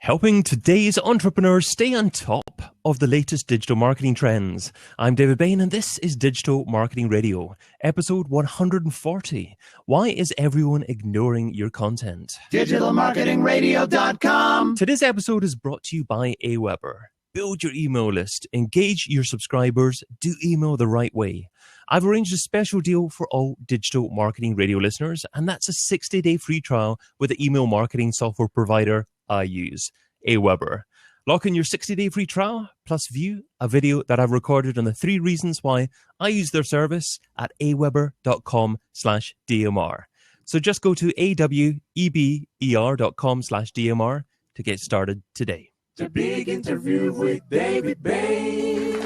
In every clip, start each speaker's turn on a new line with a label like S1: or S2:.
S1: helping today's entrepreneurs stay on top of the latest digital marketing trends. I'm David Bain, and this is Digital Marketing Radio, episode 140. Why is everyone ignoring your content?
S2: DigitalMarketingRadio.com.
S1: Today's episode is brought to you by Aweber. Build your email list, engage your subscribers, do email the right way. I've arranged a special deal for all Digital Marketing Radio listeners, and that's a 60-day free trial with the email marketing software provider I use, Aweber. Lock in your 60-day free trial, plus view a video that I've recorded on the 3 reasons why I use their service at aweber.com/DMR. So just go to aweber.com/DMR to get started today.
S2: The big interview with David Bain.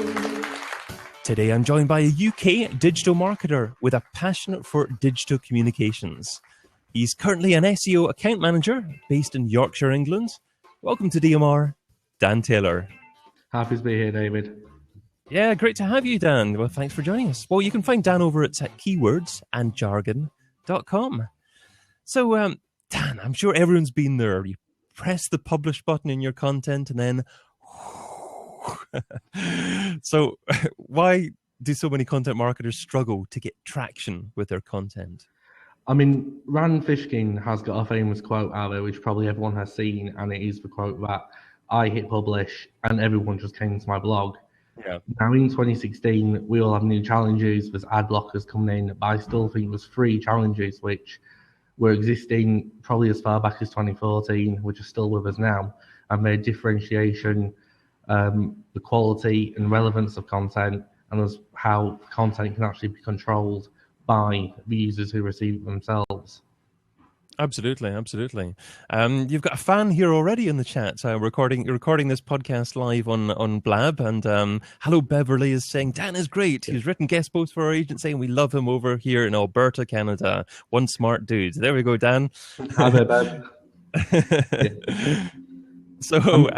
S1: Today I'm joined by a UK digital marketer with a passion for digital communications. He's currently an SEO account manager based in Yorkshire, England. Welcome to DMR, Dan Taylor.
S3: Happy to be here, David.
S1: Yeah, great to have you, Dan. Well, thanks for joining us. Well, you can find Dan over at keywordsandjargon.com. So, Dan, I'm sure everyone's been there. You press the publish button in your content and then... So, why do so many content marketers struggle to get traction with their content?
S3: I mean, Rand Fishkin has got a famous quote out there, which probably everyone has seen, and it is the quote that I hit publish and everyone just came to my blog.
S1: Yeah.
S3: Now in 2016, we all have new challenges. There's ad blockers coming in, but I still think there's 3 challenges which were existing probably as far back as 2014, which are still with us now, and their differentiation, the quality and relevance of content, and as how content can actually be controlled by the users who receive it themselves.
S1: Absolutely. You've got a fan here already in the chat. Recording this podcast live on Blab, and Hello Beverly is saying Dan is great. He's written guest posts for our agency, and we love him over here in Alberta, Canada. One smart dude. There we go, Dan.
S3: Hi there, Bev.
S1: So,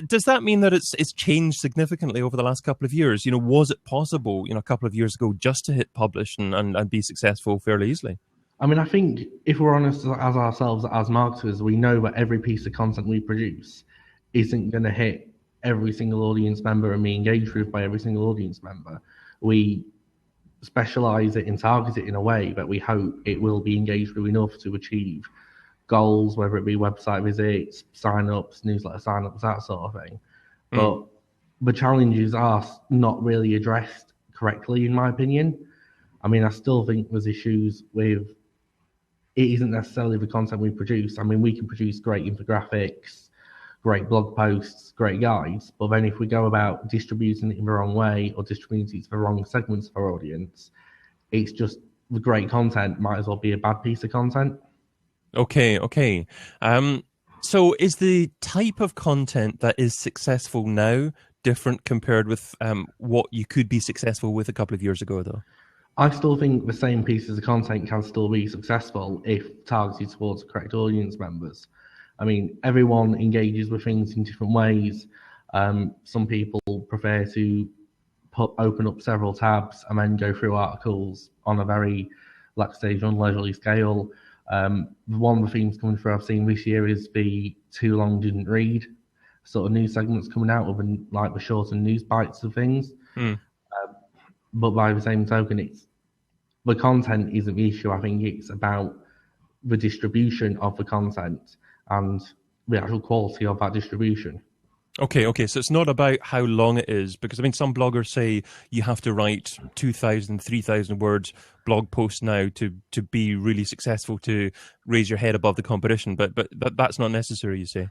S1: does that mean that it's changed significantly over the last couple of years? You know, was it possible, a couple of years ago just to hit publish and be successful fairly easily?
S3: I mean, I think if we're honest as ourselves, as marketers, we know that every piece of content we produce isn't going to hit every single audience member and be engaged with by every single audience member. We specialize it and target it in a way that we hope it will be engaged with enough to achieve goals, whether it be website visits, sign-ups, newsletter sign-ups, that sort of thing. But the challenges are not really addressed correctly, in my opinion. I mean, I still think there's issues with it isn't necessarily the content we produce. I mean, we can produce great infographics, great blog posts, great guides, but then if we go about distributing it in the wrong way or distributing it to the wrong segments of our audience, it's just the great content might as well be a bad piece of content.
S1: Okay. So is the type of content that is successful now different compared with what you could be successful with a couple of years ago, though?
S3: I still think the same pieces of content can still be successful if targeted towards the correct audience members. I mean, everyone engages with things in different ways. Some people prefer to open up several tabs and then go through articles on a very, let's say, leisurely scale. One of the themes coming through I've seen this year is the too long didn't read sort of news segments coming out of like the shorter news bites of things. But by the same token, the content isn't the issue. I think it's about the distribution of the content and the actual quality of that distribution.
S1: Okay. So it's not about how long it is, because I mean, some bloggers say you have to write 2,000, 3,000 words blog posts now to be really successful, to raise your head above the competition. But that's not necessary, you say?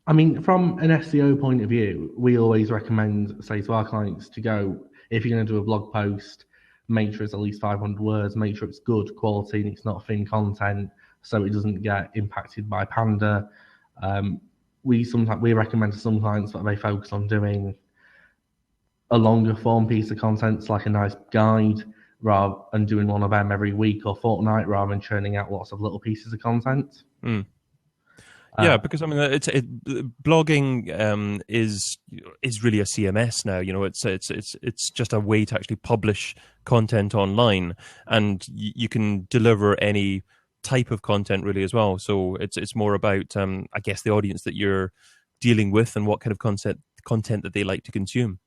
S3: I mean, from an SEO point of view, we always recommend, say, to our clients to go, if you're going to do a blog post, make sure it's at least 500 words, make sure it's good quality and it's not thin content so it doesn't get impacted by Panda. We recommend to some clients that they focus on doing a longer form piece of content, like a nice guide, and doing one of them every week or fortnight rather than churning out lots of little pieces of content.
S1: Yeah, because I mean, blogging is really a CMS now. You know, it's just a way to actually publish content online, and you can deliver any type of content really as well. So it's more about I guess the audience that you're dealing with and what kind of content that they like to consume.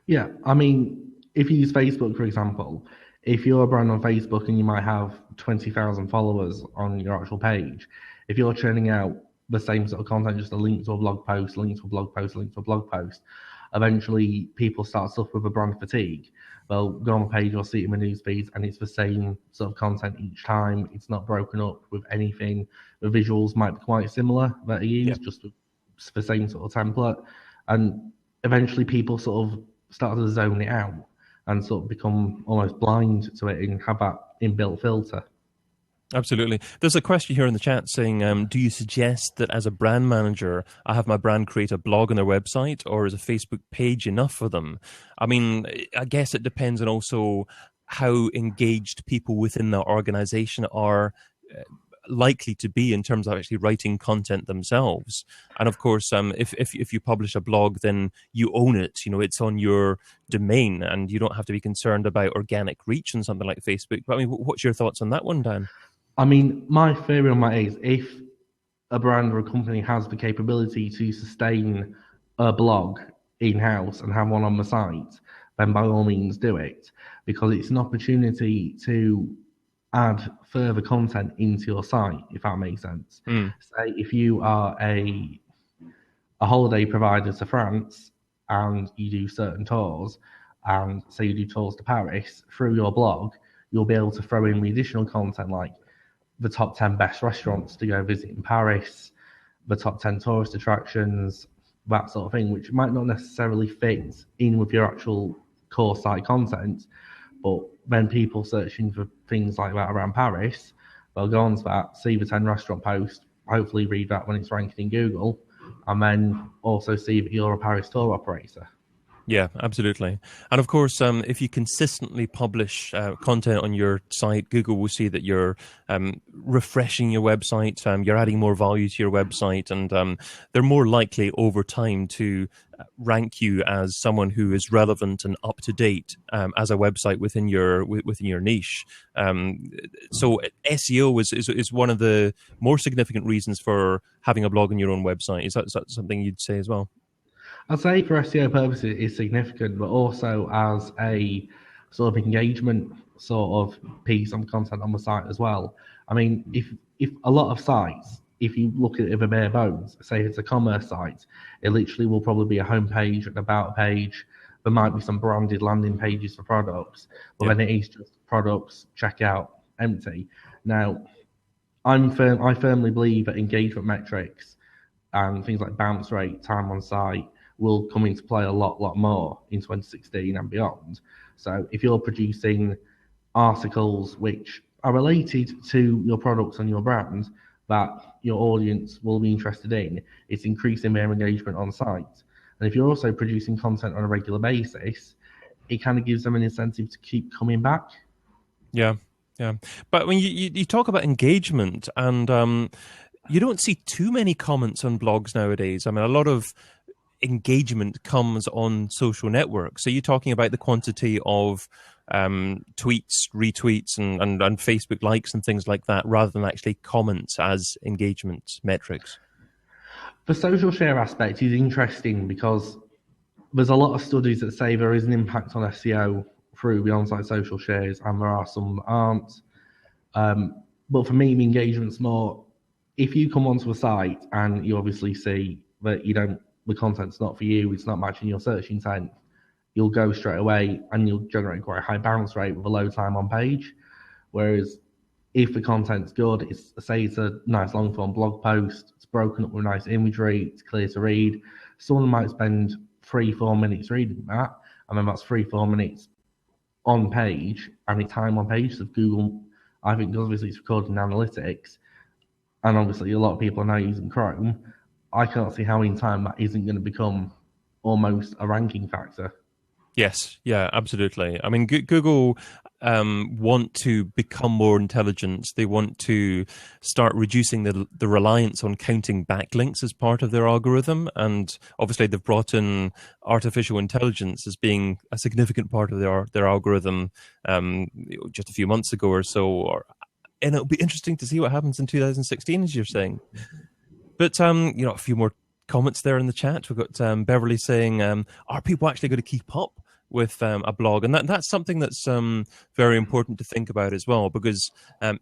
S3: Yeah, I mean, if you use Facebook, for example, if you're a brand on Facebook and you might have 20,000 followers on your actual page, if you're churning out the same sort of content, just a link to a blog post, link to a blog post, link to a blog post, eventually people start to suffer with a brand fatigue. They'll go on a page or see it in the news feeds and it's the same sort of content each time. It's not broken up with anything. The visuals might be quite similar that are used, just with the same sort of template. And eventually people sort of start to zone it out and sort of become almost blind to it and have that inbuilt filter.
S1: Absolutely. There's a question here in the chat saying, do you suggest that as a brand manager, I have my brand create a blog on their website, or is a Facebook page enough for them? I mean, I guess it depends on also how engaged people within the organization are likely to be in terms of actually writing content themselves. And of course, if you publish a blog, then you own it. You know, it's on your domain, and you don't have to be concerned about organic reach on something like Facebook. But I mean, what's your thoughts on that one, Dan?
S3: I mean, my theory on that is if a brand or a company has the capability to sustain a blog in-house and have one on the site, then by all means do it, because it's an opportunity to add further content into your site, if that makes sense. Say if you are a holiday provider to France and you do certain tours, and say you do tours to Paris, through your blog, you'll be able to throw in the additional content like the top 10 best restaurants to go visit in Paris, the top 10 tourist attractions, that sort of thing, which might not necessarily fit in with your actual core site content. But then people searching for things like that around Paris, they'll go on to that, see the 10 restaurant post, hopefully read that when it's ranked in Google, and then also see that you're a Paris tour operator.
S1: Yeah, absolutely. And of course, if you consistently publish content on your site, Google will see that you're refreshing your website, you're adding more value to your website, and they're more likely over time to rank you as someone who is relevant and up to date as a website within your niche. So SEO is one of the more significant reasons for having a blog on your own website. Is that something you'd say as well?
S3: I'd say for SEO purposes it's significant, but also as a sort of engagement sort of piece of content on the site as well. I mean, if a lot of sites, if you look at it the bare bones, say it's a commerce site, it literally will probably be a homepage, an about page. There might be some branded landing pages for products, but then it is just products, checkout, empty. Now, I firmly believe that engagement metrics and things like bounce rate, time on site, will come into play a lot more in 2016 and beyond. So if you're producing articles which are related to your products and your brand that your audience will be interested in, it's increasing their engagement on site. And if you're also producing content on a regular basis, it kind of gives them an incentive to keep coming back.
S1: Yeah. But when you talk about engagement, and you don't see too many comments on blogs nowadays. I mean, a lot of engagement comes on social networks. So you're talking about the quantity of tweets, retweets, and Facebook likes and things like that, rather than actually comments as engagement metrics.
S3: The social share aspect is interesting because there's a lot of studies that say there is an impact on SEO through the on-site social shares, and there are some that aren't. But for me, the engagement's more, if you come onto a site and you obviously see that the content's not for you, it's not matching your search intent, you'll go straight away and you'll generate quite a high bounce rate with a low time on page. Whereas if the content's good, it's a nice long form blog post, it's broken up with nice imagery, it's clear to read, someone might spend 3-4 minutes reading that, and then that's 3-4 minutes on page, and the time on page of Google, I think, because obviously it's recording analytics, and obviously a lot of people are now using Chrome, I can't see how in time that isn't going to become almost a ranking factor.
S1: Yes, yeah, absolutely. I mean, Google want to become more intelligent. They want to start reducing the reliance on counting backlinks as part of their algorithm. And obviously, they've brought in artificial intelligence as being a significant part of their algorithm just a few months ago or so, or and it'll be interesting to see what happens in 2016, as you're saying. But a few more comments there in the chat. We've got Beverly saying, "Are people actually going to keep up with a blog?" And that's something that's very important to think about as well, because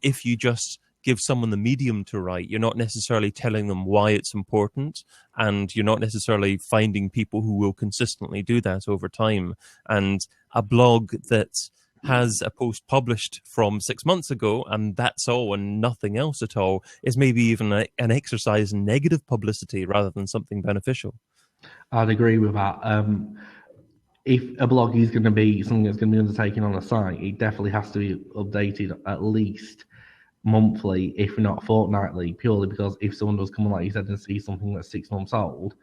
S1: if you just give someone the medium to write, you're not necessarily telling them why it's important, and you're not necessarily finding people who will consistently do that over time. And a blog that has a post published from 6 months ago and that's all and nothing else at all is maybe even an exercise in negative publicity rather than something beneficial.
S3: I'd agree with that. If a blog is going to be something that's going to be undertaken on a site, it definitely has to be updated at least monthly, if not fortnightly, purely because if someone does come on, like you said, and see something that's 6 months old,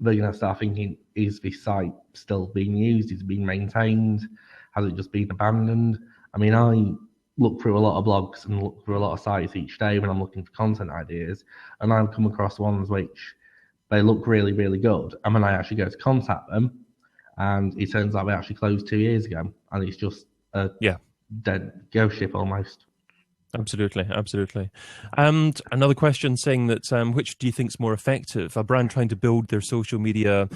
S3: they're going to start thinking, is this site still being used? Is it being maintained? Has it just been abandoned? I mean, I look through a lot of blogs and look through a lot of sites each day when I'm looking for content ideas, and I've come across ones which they look really, really good. And when I actually go to contact them, and it turns out they actually closed 2 years ago, and it's just a dead ghost ship almost.
S1: Absolutely. And another question saying that which do you think is more effective? A brand trying to build their social media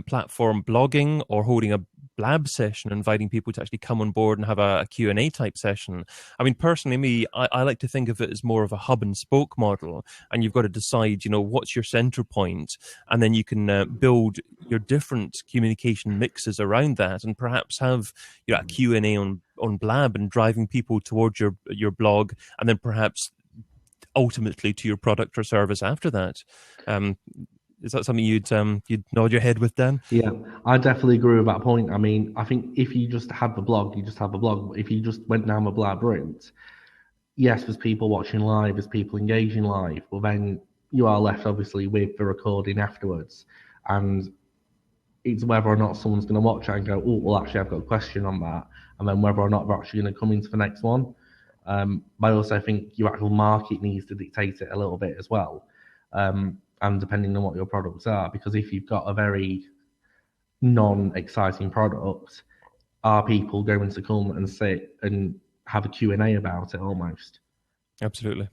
S1: platform blogging, or holding a blab session, inviting people to actually come on board and have a Q&A type session? I mean, personally, I like to think of it as more of a hub and spoke model, and you've got to decide, what's your center point, and then you can build your different communication mixes around that, and perhaps have a Q&A on Blab and driving people towards your blog, and then perhaps ultimately to your product or service after that. Is that something you'd nod your head with, Dan?
S3: Yeah, I definitely agree with that point. I mean, I think if you just had the blog, you just have the blog. But if you just went down the Blab route, yes, there's people watching live, there's people engaging live, but then you are left obviously with the recording afterwards, and it's whether or not someone's going to watch it and go, oh, well, actually, I've got a question on that, and then whether or not they're actually going to come into the next one. But I also think your actual market needs to dictate it a little bit as well, and depending on what your products are, because if you've got a very non-exciting product, are people going to come and sit and have a Q&A about it almost?
S1: Absolutely.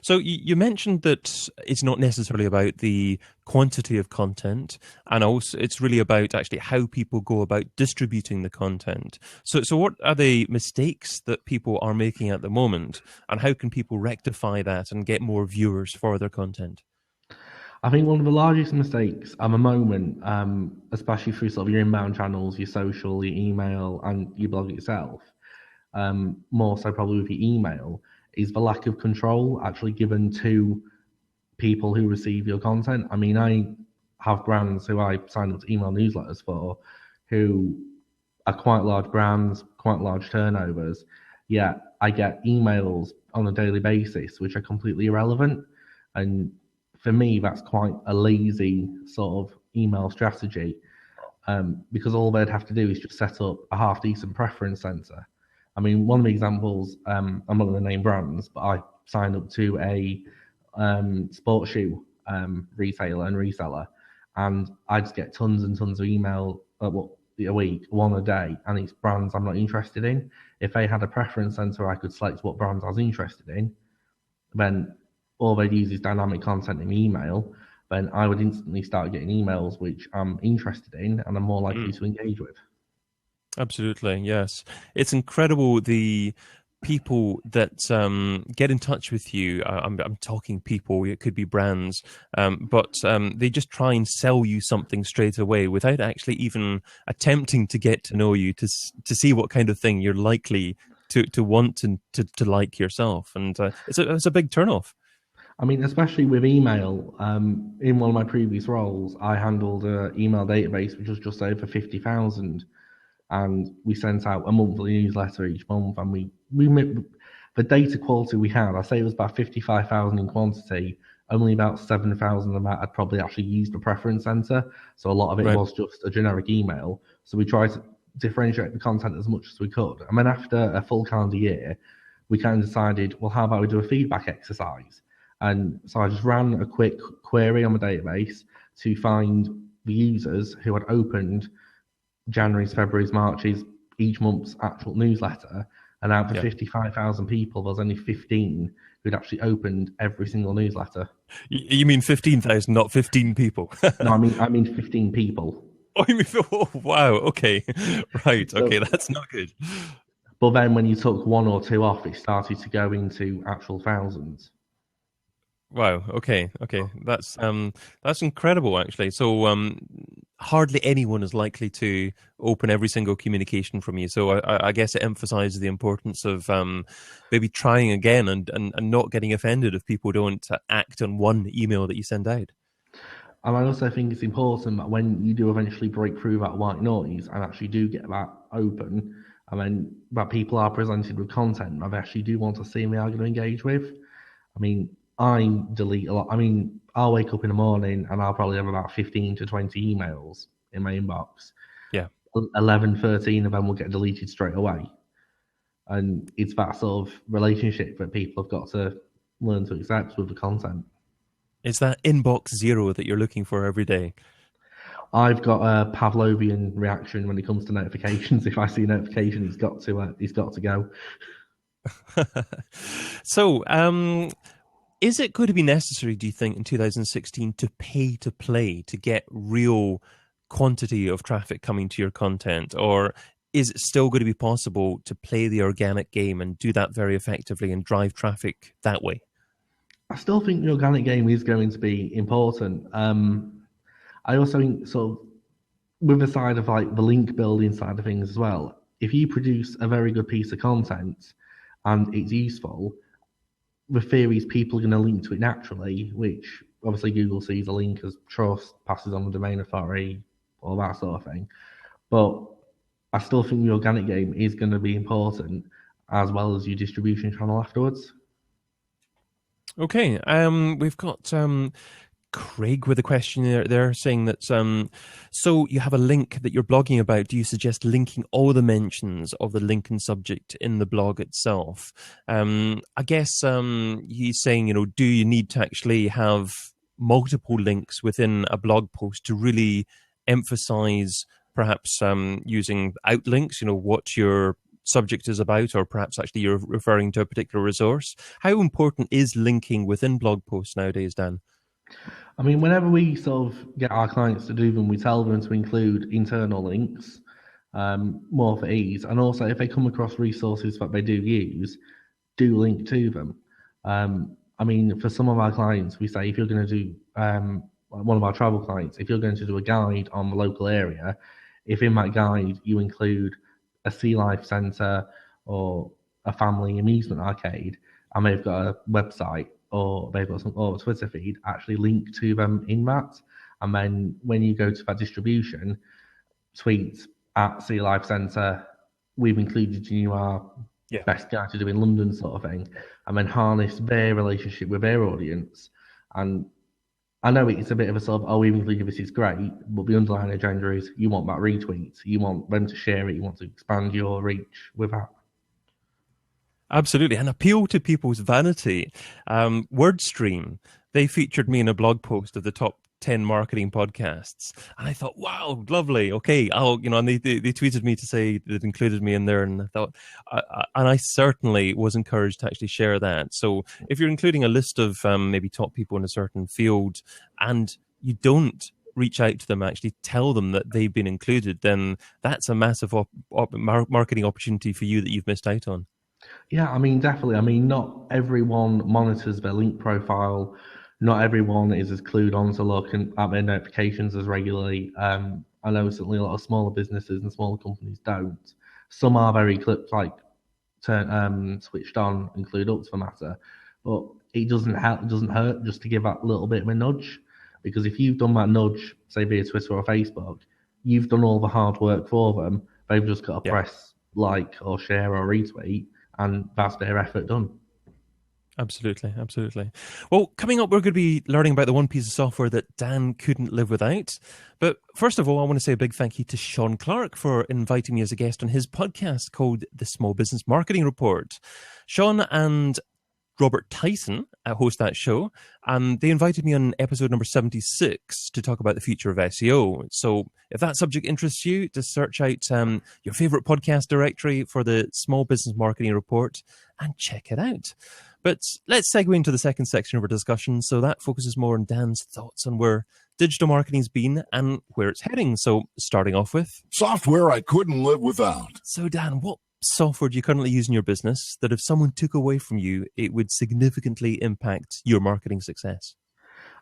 S1: So you mentioned that it's not necessarily about the quantity of content, and also it's really about actually how people go about distributing the content. So what are the mistakes that people are making at the moment, and how can people rectify that and get more viewers for their content?
S3: I think one of the largest mistakes at the moment, especially through sort of your inbound channels, your social, your email, and your blog itself, more so probably with your email, is the lack of control actually given to people who receive your content. I mean, I have brands who I sign up to email newsletters for who are quite large brands, quite large turnovers, yet I get emails on a daily basis which are completely irrelevant. And for me, that's quite a lazy sort of email strategy, because all they'd have to do is just set up a half-decent preference center. I mean, one of the examples, I'm not going to name brands, but I signed up to a sports shoe retailer and reseller, and I just get tons and tons of email a week, one a day, and it's brands I'm not interested in. If they had a preference center, I could select what brands I was interested in, then all they'd use is dynamic content in email, then I would instantly start getting emails which I'm interested in and I'm more likely to engage with.
S1: Absolutely, yes. It's incredible the people that get in touch with you. I'm talking people, it could be brands, but they just try and sell you something straight away without actually even attempting to get to know you, to see what kind of thing you're likely to want and to like yourself. And it's a big turnoff.
S3: I mean, especially with email, in one of my previous roles, I handled an email database which was just over 50,000, and we sent out a monthly newsletter each month, and we the data quality we had, I say it was about 55,000 in quantity, only about 7,000 of that had probably actually used the preference center, so a lot of it was just a generic email. So we tried to differentiate the content as much as we could, and then after a full calendar year, we kind of decided, well, how about we do a feedback exercise? And so I just ran a quick query on the database to find the users who had opened January's, February's, March's, each month's actual newsletter, And out of the
S1: Yeah.
S3: 55,000 people, there's only 15 who'd actually opened every single newsletter.
S1: You mean 15,000, not 15 people?
S3: No, I mean 15 people.
S1: Oh, you mean, oh, wow. Okay. Right. Okay.
S3: So,
S1: That's not good.
S3: but then when you took one or two off, it started to go into actual thousands.
S1: Wow. Okay. Okay. That's incredible, actually. So hardly anyone is likely to open every single communication from you. So I guess it emphasizes the importance of maybe trying again and not getting offended if people don't act on one email that you send out.
S3: And I also think it's important that when you do eventually break through that white noise and actually do get that open, and then that people are presented with content that they actually do want to see and they are going to engage with. I mean, I delete a lot. I mean, I'll wake up in the morning and I'll probably have about 15 to 20 emails in my inbox.
S1: Yeah.
S3: 11, 13 of them will get deleted straight away. And it's that sort of relationship that people have got to learn to accept with the content.
S1: It's that inbox zero that you're looking for every day.
S3: I've got a Pavlovian reaction when it comes to notifications. If I see a notification, he's got to go.
S1: So, is it going to be necessary, do you think, in 2016 to pay to play to get real quantity of traffic coming to your content? Or is it still going to be possible to play the organic game and do that very effectively and drive traffic that way?
S3: I still think the organic game is going to be important. I also think sort of with the side of like the link building side of things as well, if you produce a very good piece of content and it's useful, the theory is people are going to link to it naturally, which obviously Google sees a link as trust, passes on the domain authority, all that sort of thing. But I still think the organic game is going to be important as well as your distribution channel afterwards.
S1: Okay, we've got Craig with a question there saying that, so you have a link that you're blogging about. Do you suggest linking all the mentions of the link and subject in the blog itself? I guess he's saying, do you need to actually have multiple links within a blog post to really emphasize perhaps using outlinks, what your subject is about, or perhaps actually you're referring to a particular resource? How important is linking within blog posts nowadays, Dan?
S3: I mean, whenever we sort of get our clients to do them, we tell them to include internal links, more for ease. And also, if they come across resources that they do use, do link to them. I mean, for some of our clients, we say if you're going to do, one of our travel clients, if you're going to do a guide on the local area, if in that guide you include a sea life centre or a family amusement arcade, and they've got a website or they've got some or a Twitter feed, actually link to them in that. And then when you go to that distribution, tweet at Sea Life Centre, we've included you in our best guide to do in London sort of thing, and then harness their relationship with their audience. And I know it's a bit of a sort of, we've included this, is great, but the underlying agenda is you want that retweet, you want them to share it, you want to expand your reach with that.
S1: Absolutely, and appeal to people's vanity. WordStream, they featured me in a blog post of the top 10 marketing podcasts, and I thought, wow, lovely. Okay, and they tweeted me to say they'd included me in there, and I thought, and I certainly was encouraged to actually share that. So if you're including a list of maybe top people in a certain field, and you don't reach out to them, actually tell them that they've been included, then that's a massive marketing opportunity for you that you've missed out on.
S3: Yeah, I mean, definitely. I mean, not everyone monitors their link profile. Not everyone is as clued on to look at their notifications as regularly. I know certainly a lot of smaller businesses and smaller companies don't. Some are very switched on and clued up to the matter, but it doesn't hurt just to give that little bit of a nudge, because if you've done that nudge, say via Twitter or Facebook, you've done all the hard work for them. They've just got to press like or share or retweet, and that's their effort done.
S1: Absolutely, absolutely. Well, coming up, we're going to be learning about the one piece of software that Dan couldn't live without. But first of all, I want to say a big thank you to Sean Clark for inviting me as a guest on his podcast called The Small Business Marketing Report. Sean and Robert Tyson host that show, and they invited me on episode number 76 to talk about the future of SEO. So if that subject interests you, just search out your favorite podcast directory for the Small Business Marketing Report and check it out. But let's segue into the second section of our discussion. So that focuses more on Dan's thoughts on where digital marketing's been and where it's heading. So starting off with
S2: software I couldn't live without.
S1: So Dan, what software do you currently use in your business that if someone took away from you, it would significantly impact your marketing success?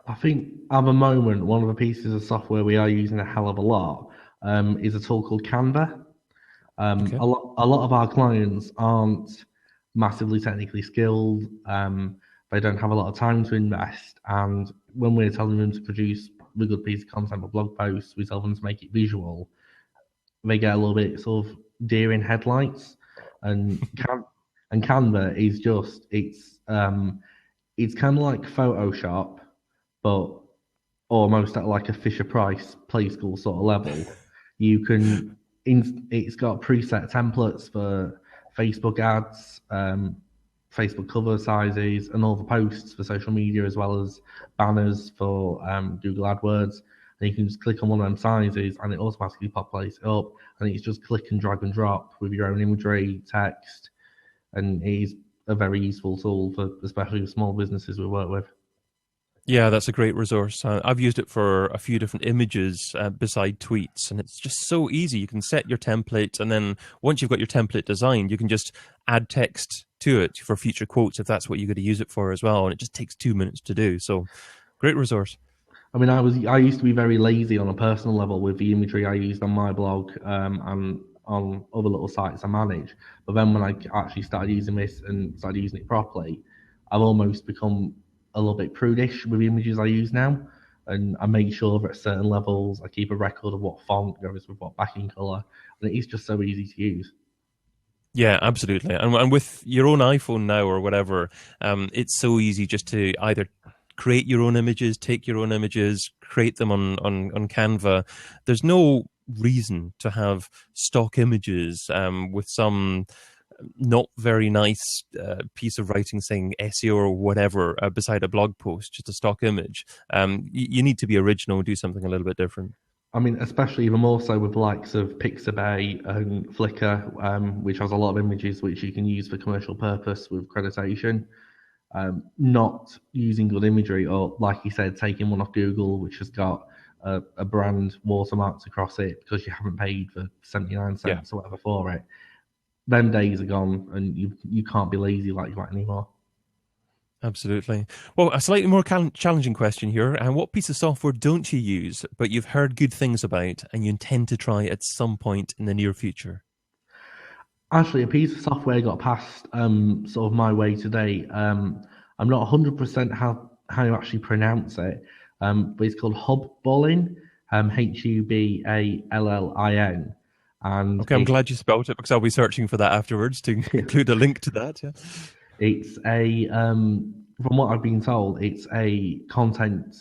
S3: I think at the moment, one of the pieces of software we are using a hell of a lot is a tool called Canva.
S1: Okay.
S3: A lot of our clients aren't massively technically skilled. They don't have a lot of time to invest. And when we're telling them to produce a good piece of content or blog posts, we tell them to make it visual. They get a little bit sort of deer in headlights, and Canva is just it's kind of like Photoshop, but almost at like a Fisher Price Play School sort of level. You can it's got preset templates for Facebook ads, Facebook cover sizes, and all the posts for social media, as well as banners for Google AdWords. And you can just click on one of them sizes and it automatically populates it up. And it's just click and drag and drop with your own imagery, text. And it is a very useful tool for especially small businesses we work with.
S1: Yeah, that's a great resource. I've used it for a few different images beside tweets, and it's just so easy. You can set your template, and then once you've got your template designed, you can just add text to it for future quotes if that's what you're going to use it for as well. And it just takes 2 minutes to do. So great resource.
S3: I mean, I used to be very lazy on a personal level with the imagery I used on my blog and on other little sites I manage. But then when I actually started using this and started using it properly, I've almost become a little bit prudish with the images I use now. And I make sure that at certain levels, I keep a record of what font goes with what backing color. And it is just so easy to use.
S1: Yeah, absolutely. And with your own iPhone now or whatever, it's so easy just to either create your own images, take your own images, create them on Canva. There's no reason to have stock images with some not very nice piece of writing saying SEO or whatever beside a blog post, just a stock image. You need to be original and do something a little bit different.
S3: I mean, especially even more so with the likes of Pixabay and Flickr, which has a lot of images which you can use for commercial purpose with accreditation. Not using good imagery, or like you said, taking one off Google, which has got a brand watermarked across it because you haven't paid for 79 cents or whatever for it. Them days are gone, and you can't be lazy like that anymore.
S1: Absolutely. Well, a slightly more challenging question here. And what piece of software don't you use, but you've heard good things about and you intend to try at some point in the near future?
S3: Actually, a piece of software got passed sort of my way today. I'm not 100% how you actually pronounce it, but it's called Hubballin, Hubballin. And
S1: okay, I'm glad you spelled it because I'll be searching for that afterwards to include a link to that. Yeah.
S3: It's a, from what I've been told, it's a content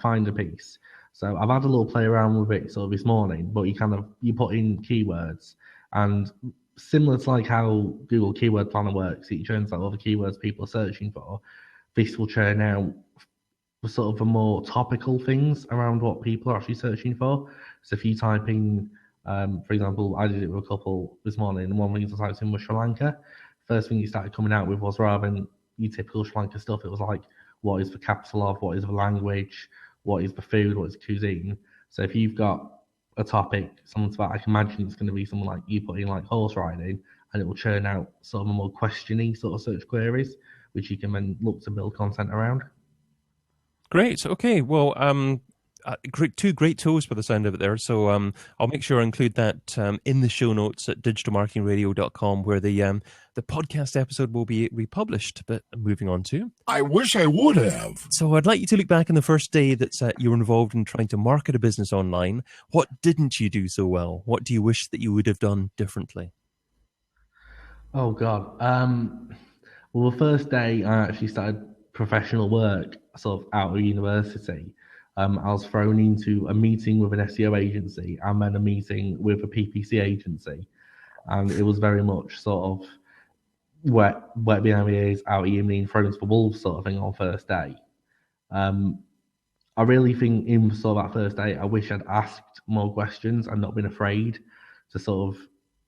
S3: finder piece. So I've had a little play around with it sort of this morning, but you put in keywords, and similar to like how Google Keyword Planner works, it churns out all the keywords people are searching for. This will churn out sort of the more topical things around what people are actually searching for. So if you type in, for example, I did it with a couple this morning, and one of the things I typed in was Sri Lanka. First thing you started coming out with was, rather than your typical Sri Lanka stuff, it was like, what is the capital of, what is the language, what is the food, what is the cuisine. So if you've got a topic, someone's about, I can imagine it's going to be someone like you put in like horse riding, and it will churn out sort of a more questiony sort of search queries, which you can then look to build content around.
S1: Great. Okay. Well, two great tools by the sound of it there. So I'll make sure I include that in the show notes at digitalmarketingradio.com, where the podcast episode will be republished. But moving on to,
S2: I wish I would have.
S1: So I'd like you to look back on the first day that you were involved in trying to market a business online. What didn't you do so well? What do you wish that you would have done differently?
S3: Oh God. Well, the first day I actually started professional work, sort of out of university. I was thrown into a meeting with an SEO agency and then a meeting with a PPC agency. And it was very much sort of wet behind my ears, out of me, and thrown to the wolves sort of thing on first day. I really think in sort of that first day, I wish I'd asked more questions and not been afraid to sort of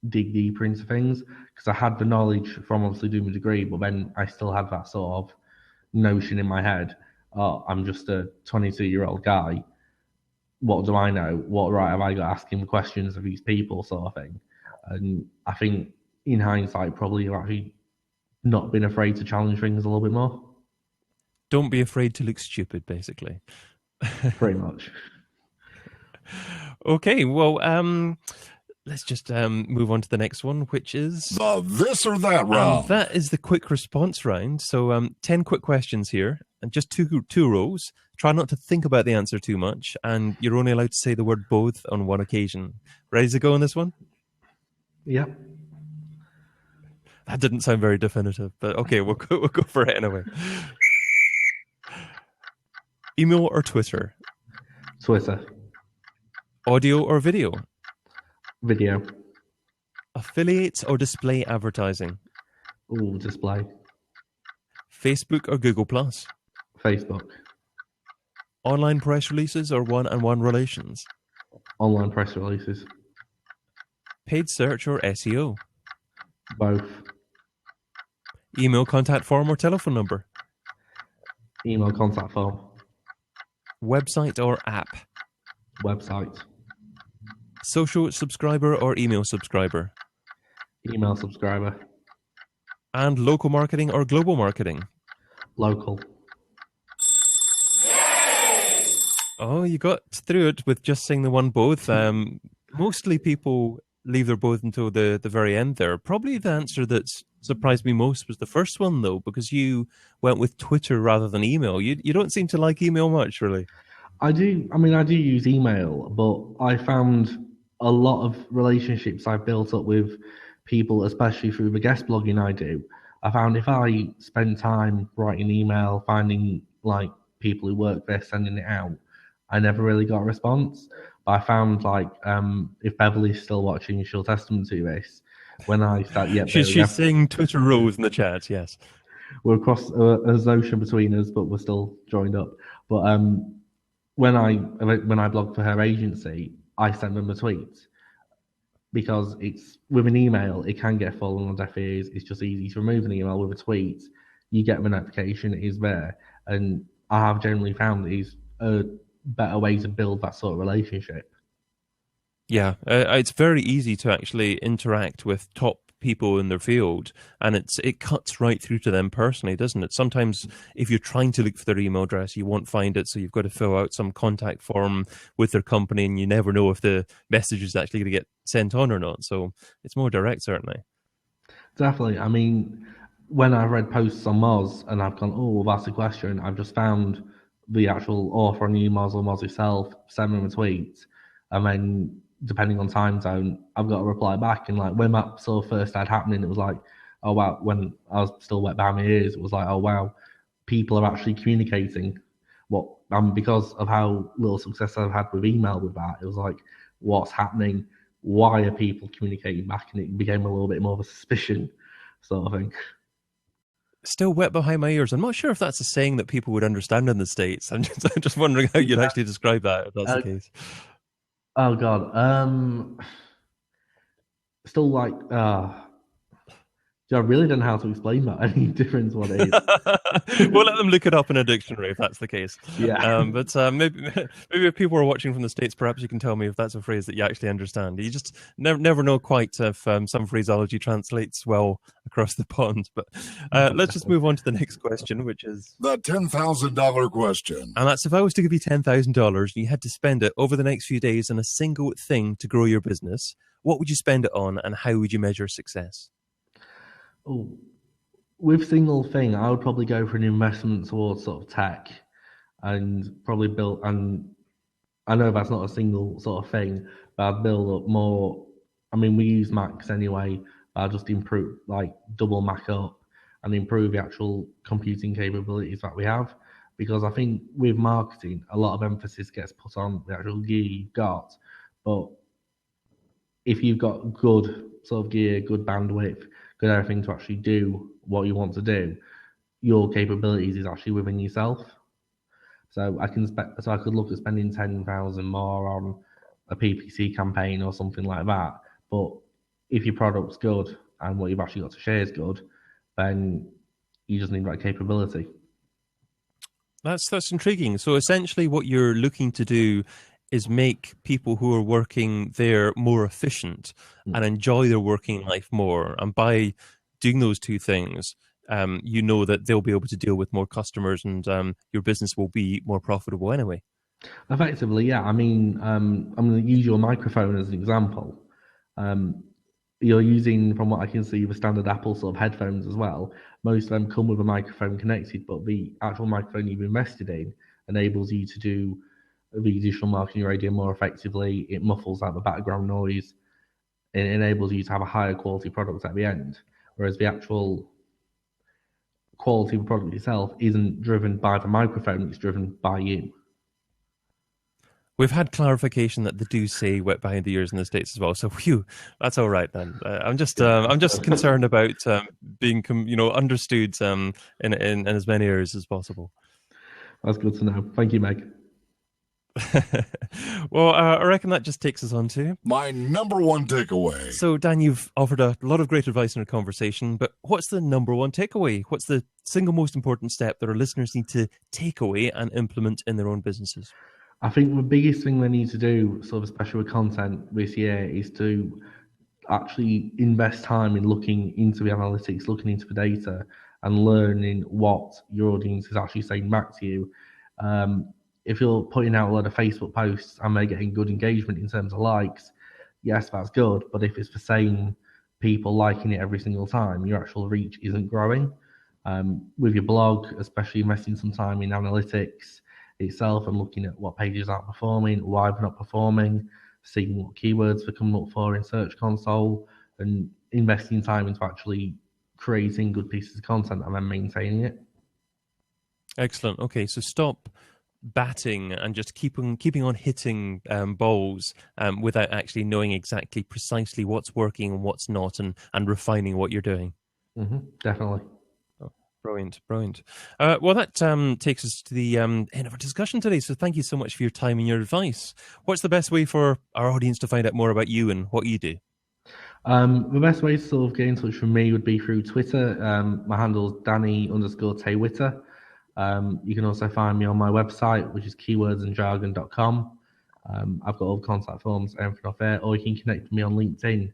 S3: dig deeper into things, because I had the knowledge from obviously doing my degree, but then I still had that sort of notion in my head, oh, I'm just a 22-year-old guy. What do I know? What right have I got asking questions of these people sort of thing? And I think in hindsight, probably I've actually not been afraid to challenge things a little bit more.
S1: Don't be afraid to look stupid, basically.
S3: Pretty much.
S1: Okay, well, let's just move on to the next one, which is
S2: The this or that round.
S1: that is the quick response round. So 10 quick questions here, and just two rows. Try not to think about the answer too much, and you're only allowed to say the word both on one occasion. Ready to go on this one?
S3: Yeah.
S1: That didn't sound very definitive, but okay, we'll go for it anyway. Email or Twitter?
S3: Twitter.
S1: Audio or video?
S3: Video.
S1: Affiliate or display advertising?
S3: Ooh, display.
S1: Facebook or Google Plus?
S3: Facebook.
S1: Online press releases or one-on-one relations?
S3: Online press releases.
S1: Paid search or SEO?
S3: Both.
S1: Email contact form or telephone number?
S3: Email contact form.
S1: Website or app?
S3: Website.
S1: Social subscriber or email subscriber?
S3: Email subscriber.
S1: And local marketing or global marketing?
S3: Local.
S1: Oh, you got through it with just saying the one both. Mostly people leave their both until the very end there. Probably the answer that's surprised me most was the first one, though, because you went with Twitter rather than email. You don't seem to like email much, really.
S3: I do use email, but I found a lot of relationships I've built up with people, especially through the guest blogging I do. I found if I spend time writing email, finding like people who work there, sending it out, I never really got a response. But I found like if Beverly's still watching, she'll testament to this. When I start,
S1: she's saying Twitter rose in the chat. Yes,
S3: we're across an ocean between us, but we're still joined up. But when I blog for her agency, I send them a tweet because it's with an email, it can get fallen on deaf ears. It's just easy to remove an email. With a tweet, you get the notification, it is there, and I have generally found that it's a better way to build that sort of relationship.
S1: Yeah, it's very easy to actually interact with top people in their field, and it cuts right through to them personally, doesn't it? Sometimes if you're trying to look for their email address, you won't find it, so you've got to fill out some contact form with their company, and you never know if the message is actually going to get sent on or not. So it's more direct, certainly.
S3: Definitely. I mean, when I've read posts on Moz and I've gone, oh, well, that's a question, I've just found the actual author on Moz or Moz itself, send them a tweet, and then depending on time zone, I've got to reply back. And like when that sort of first started happening, it was like, oh wow, when I was still wet behind my ears, it was like, oh wow, people are actually communicating. Because of how little success I've had with email with that, it was like, what's happening? Why are people communicating back? And it became a little bit more of a suspicion sort of thing.
S1: Still wet behind my ears. I'm not sure if that's a saying that people would understand in the States. I'm just wondering how you'd actually describe that, if that's the case.
S3: Oh God. Still like I really don't know how to explain that any difference what it is.
S1: We'll let them look it up in a dictionary if that's the case.
S3: Yeah.
S1: But maybe if people are watching from the States, perhaps you can tell me if that's a phrase that you actually understand. You just never know quite if some phraseology translates well across the pond. But let's just move on to the next question, which is
S2: the $10,000 question.
S1: And that's if I was to give you $10,000 and you had to spend it over the next few days on a single thing to grow your business, what would you spend it on, and how would you measure success?
S3: Oh, with single thing, I would probably go for an investment towards sort of tech, and probably build. And I know that's not a single sort of thing, but I'd build up more. I mean, we use Macs anyway. But I'll just improve, like double Mac up, and improve the actual computing capabilities that we have. Because I think with marketing, a lot of emphasis gets put on the actual gear you've got, but if you've got good sort of gear, good bandwidth, got everything to actually do what you want to do, your capabilities is actually within yourself. So I could look at spending 10,000 more on a PPC campaign or something like that. But if your product's good and what you've actually got to share is good, then you just need that capability.
S1: That's intriguing. So essentially what you're looking to do is make people who are working there more efficient and enjoy their working life more. And by doing those two things, you know that they'll be able to deal with more customers and your business will be more profitable anyway.
S3: Effectively, yeah. I mean, I'm going to use your microphone as an example. You're using, from what I can see, the standard Apple sort of headphones as well. Most of them come with a microphone connected, but the actual microphone you've invested in enables you to do the digital marketing radio more effectively. It muffles out the background noise. It enables you to have a higher quality product at the end. Whereas the actual quality of the product itself isn't driven by the microphone, it's driven by you.
S1: We've had clarification that they do say wet behind the ears in the States as well. So phew, that's all right then. I'm just concerned about being understood in as many areas as possible.
S3: That's good to know. Thank you, Meg.
S1: Well, I reckon that just takes us on to
S2: my number one takeaway.
S1: So, Dan, you've offered a lot of great advice in our conversation, but what's the number one takeaway? What's the single most important step that our listeners need to take away and implement in their own businesses?
S3: I think the biggest thing they need to do, sort of especially with content this year, is to actually invest time in looking into the analytics, looking into the data, and learning what your audience is actually saying back to you. If you're putting out a lot of Facebook posts and they're getting good engagement in terms of likes, yes, that's good. But if it's the same people liking it every single time, your actual reach isn't growing. With your blog, especially investing some time in analytics itself and looking at what pages aren't performing, why they're not performing, seeing what keywords they're coming up for in Search Console, and investing time into actually creating good pieces of content and then maintaining it.
S1: Excellent. Okay, so stop batting and just keeping on hitting balls without actually knowing exactly precisely what's working and what's not, and refining what you're doing.
S3: Definitely.
S1: Oh, brilliant. Well, that takes us to the end of our discussion today. So thank you so much for your time and your advice. What's the best way for our audience to find out more about you and what you do?
S3: The best way to sort of get in touch with me would be through Twitter. My handle is Danny_Taywitter. You can also find me on my website, which is keywordsandjargon.com. I've got all the contact forms, everything off there, or you can connect with me on LinkedIn,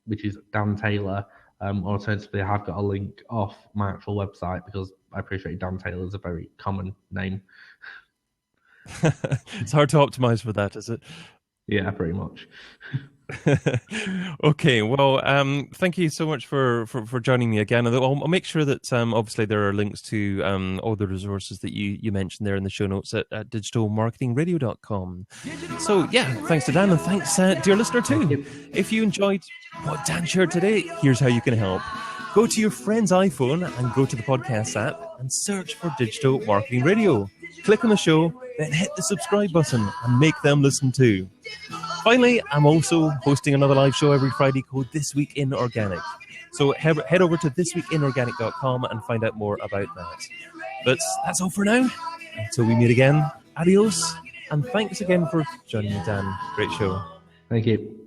S3: which is Dan Taylor. Or alternatively, I have got a link off my actual website because I appreciate Dan Taylor is a very common name.
S1: It's hard to optimize for that, is it?
S3: Yeah, pretty much.
S1: Okay, well, thank you so much for joining me again. I'll make sure that obviously there are links to all the resources that you mentioned there in the show notes at digitalmarketingradio.com. So yeah, thanks to Dan, and thanks dear listener too. If you enjoyed what Dan shared today, here's how you can help. Go to your friend's iPhone and go to the podcast app and search for Digital Marketing Radio. Click on the show, then hit the subscribe button and make them listen too. Finally, I'm also hosting another live show every Friday called This Week in Organic. So head over to thisweekinorganic.com and find out more about that. But that's all for now. Until we meet again, adios, and thanks again for joining me, Dan. Great show.
S3: Thank you.